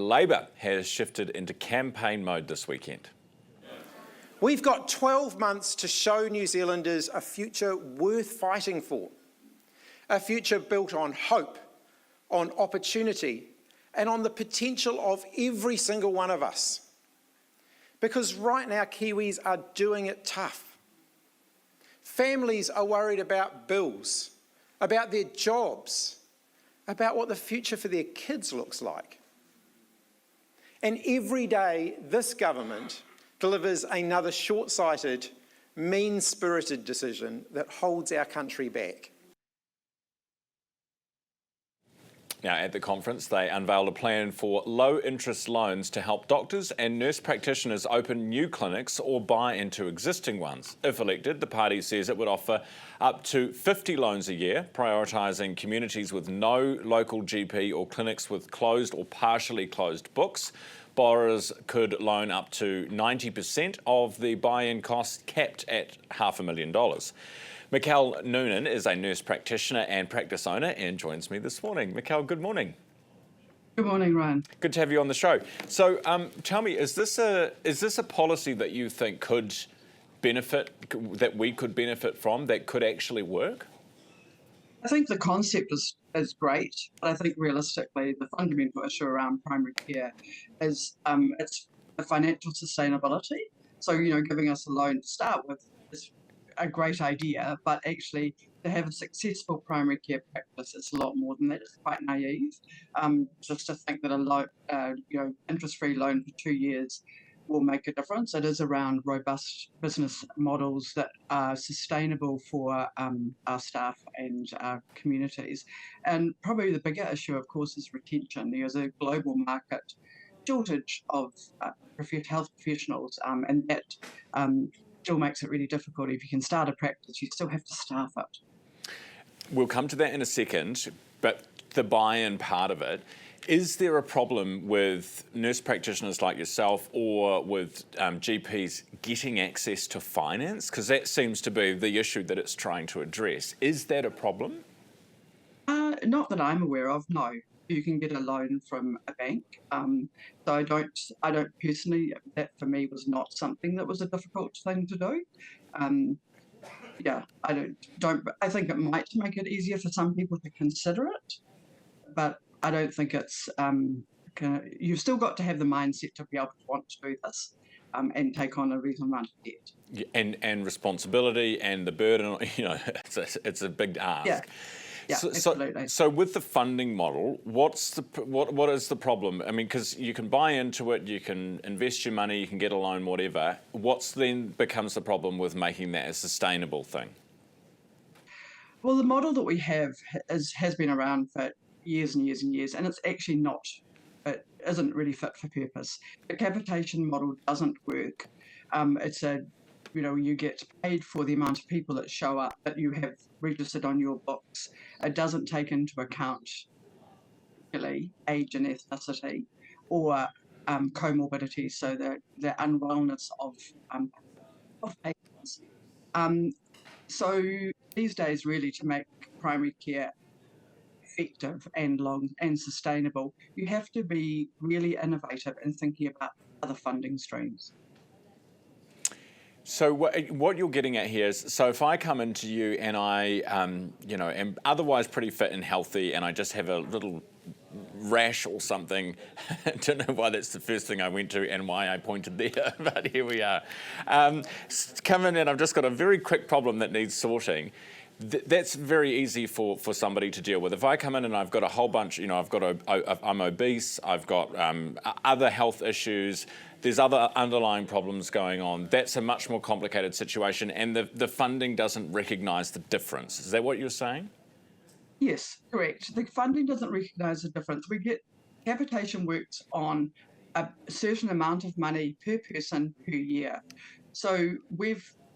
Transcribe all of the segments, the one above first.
Labour has shifted into campaign mode this weekend. We've got 12 months to show New Zealanders a future worth fighting for. A future built on hope, on opportunity, and on the potential of every single one of us. Because right now, Kiwis are doing it tough. Families are worried about bills, about their jobs, about what the future for their kids looks like. And every day, this government delivers another short-sighted, mean-spirited decision that holds our country back. Now, at the conference, they unveiled a plan for low-interest loans to help doctors and nurse practitioners open new clinics or buy into existing ones. If elected, the party says it would offer up to 50 loans a year, prioritising communities with no local GP or clinics with closed or partially closed books. Borrowers could loan up to 90% of the buy-in cost, capped at $500,000. Mikkel Nunan is a nurse practitioner and practice owner and joins me this morning. Mikkel, good morning. Good morning, Ryan. Good to have you on the show. So tell me, is this a policy that you think could benefit, that we could benefit from, that could actually work? I think the concept is great, but I think realistically the fundamental issue around primary care is it's the financial sustainability. So, giving us a loan to start with is a great idea, but actually to have a successful primary care practice is a lot more than that. It's quite naive. Just to think that a interest-free loan for 2 years will make a difference. It is around robust business models that are sustainable for our staff and our communities. And probably the bigger issue, of course, is retention. There's a global market shortage of health professionals, and that still makes it really difficult. If you can start a practice, you still have to staff it. We'll come to that in a second, but the buy-in part of it, is there a problem with nurse practitioners like yourself or with GPs getting access to finance? Because that seems to be the issue that it's trying to address. Is that a problem? Not that I'm aware of, no. You can get a loan from a bank. So I don't personally, that for me was not something that was a difficult thing to do. I think it might make it easier for some people to consider it, but I don't think it's, you've still got to have the mindset to be able to want to do this and take on a reasonable amount of debt. And responsibility and the burden, it's a big ask. Yeah. Yeah, absolutely. So with the funding model, what is the problem? I mean, because you can buy into it, you can invest your money, you can get a loan, whatever. What's then becomes the problem with making that a sustainable thing? Well, the model that we have has been around for years and years and years, and it's actually it isn't really fit for purpose. The capitation model doesn't work. You get paid for the amount of people that show up that you have registered on your books. It doesn't take into account really age and ethnicity or comorbidities, so the unwellness of patients. So these days, really, to make primary care effective and long and sustainable, you have to be really innovative in thinking about other funding streams. So what you're getting at here is, so if I come into you and I, am otherwise pretty fit and healthy, and I just have a little rash or something, I don't know why that's the first thing I went to and why I pointed there, but here we are. Come in and I've just got a very quick problem that needs sorting. That's very easy for somebody to deal with. If I come in and I've got a whole bunch, I'm obese, I've got other health issues, there's other underlying problems going on, that's a much more complicated situation, and the funding doesn't recognise the difference. Is that what you're saying? Yes, correct. The funding doesn't recognise the difference. Capitation works on a certain amount of money per person per year. So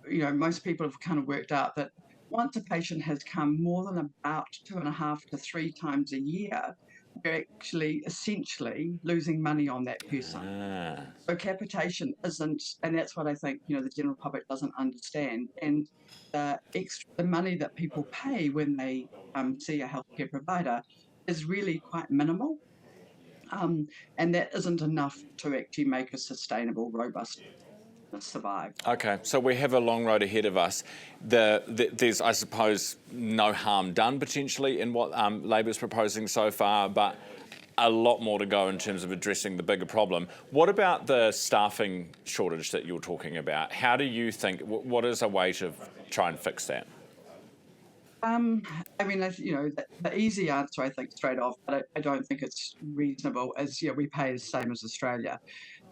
most people have kind of worked out that once a patient has come more than about 2.5 to 3 times a year, we're actually essentially losing money on that person. So capitation isn't, and that's what I think the general public doesn't understand. And the money that people pay when they see a healthcare provider is really quite minimal. And that isn't enough to actually make a sustainable, robust business survive. Okay, so we have a long road ahead of us. There's, I suppose, no harm done potentially in what Labour's proposing so far, but a lot more to go in terms of addressing the bigger problem. What about the staffing shortage that you're talking about? How do you think, what is a way to try and fix that? I mean, the easy answer, I think, straight off, but I don't think it's reasonable, is, we pay the same as Australia,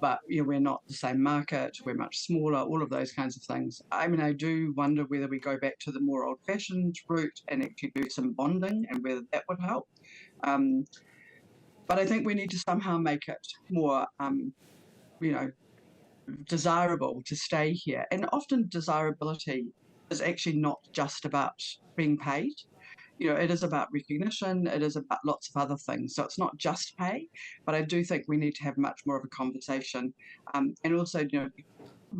but, we're not the same market, we're much smaller, all of those kinds of things. I mean, I do wonder whether we go back to the more old-fashioned route and actually do some bonding and whether that would help. But I think we need to somehow make it more, desirable to stay here. And often desirability is actually not just about being paid. It is about recognition, it is about lots of other things. So it's not just pay, but I do think we need to have much more of a conversation. And also,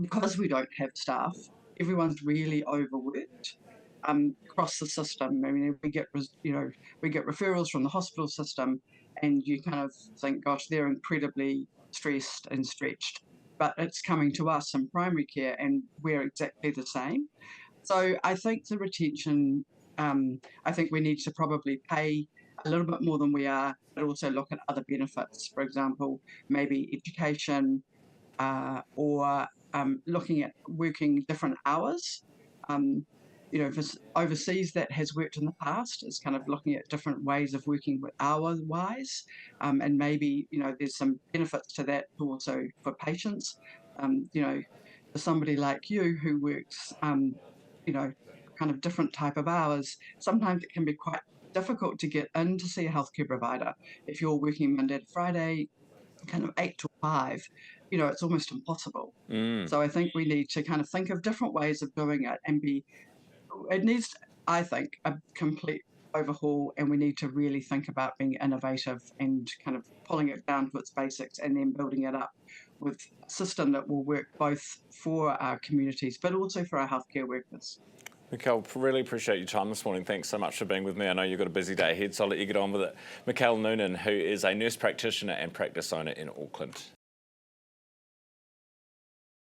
because we don't have staff, everyone's really overworked across the system. I mean, we get referrals from the hospital system, and you kind of think, gosh, they're incredibly stressed and stretched. But it's coming to us in primary care, and we're exactly the same. So I think the retention, I think we need to probably pay a little bit more than we are, but also look at other benefits. For example, maybe education, or looking at working different hours. For overseas, that has worked in the past. It's kind of looking at different ways of working with hour-wise, and maybe there's some benefits to that also for patients. For somebody like you who works, kind of different type of hours, sometimes it can be quite difficult to get in to see a healthcare provider. If you're working Monday to Friday, kind of 8 to 5, it's almost impossible. So I think we need to kind of think of different ways of doing it, and it needs, I think, a complete overhaul, and we need to really think about being innovative and kind of pulling it down to its basics and then building it up with a system that will work both for our communities but also for our healthcare workers. Mikkel, really appreciate your time this morning. Thanks so much for being with me. I know you've got a busy day ahead, so I'll let you get on with it. Mikkel Nunan, who is a nurse practitioner and practice owner in Auckland.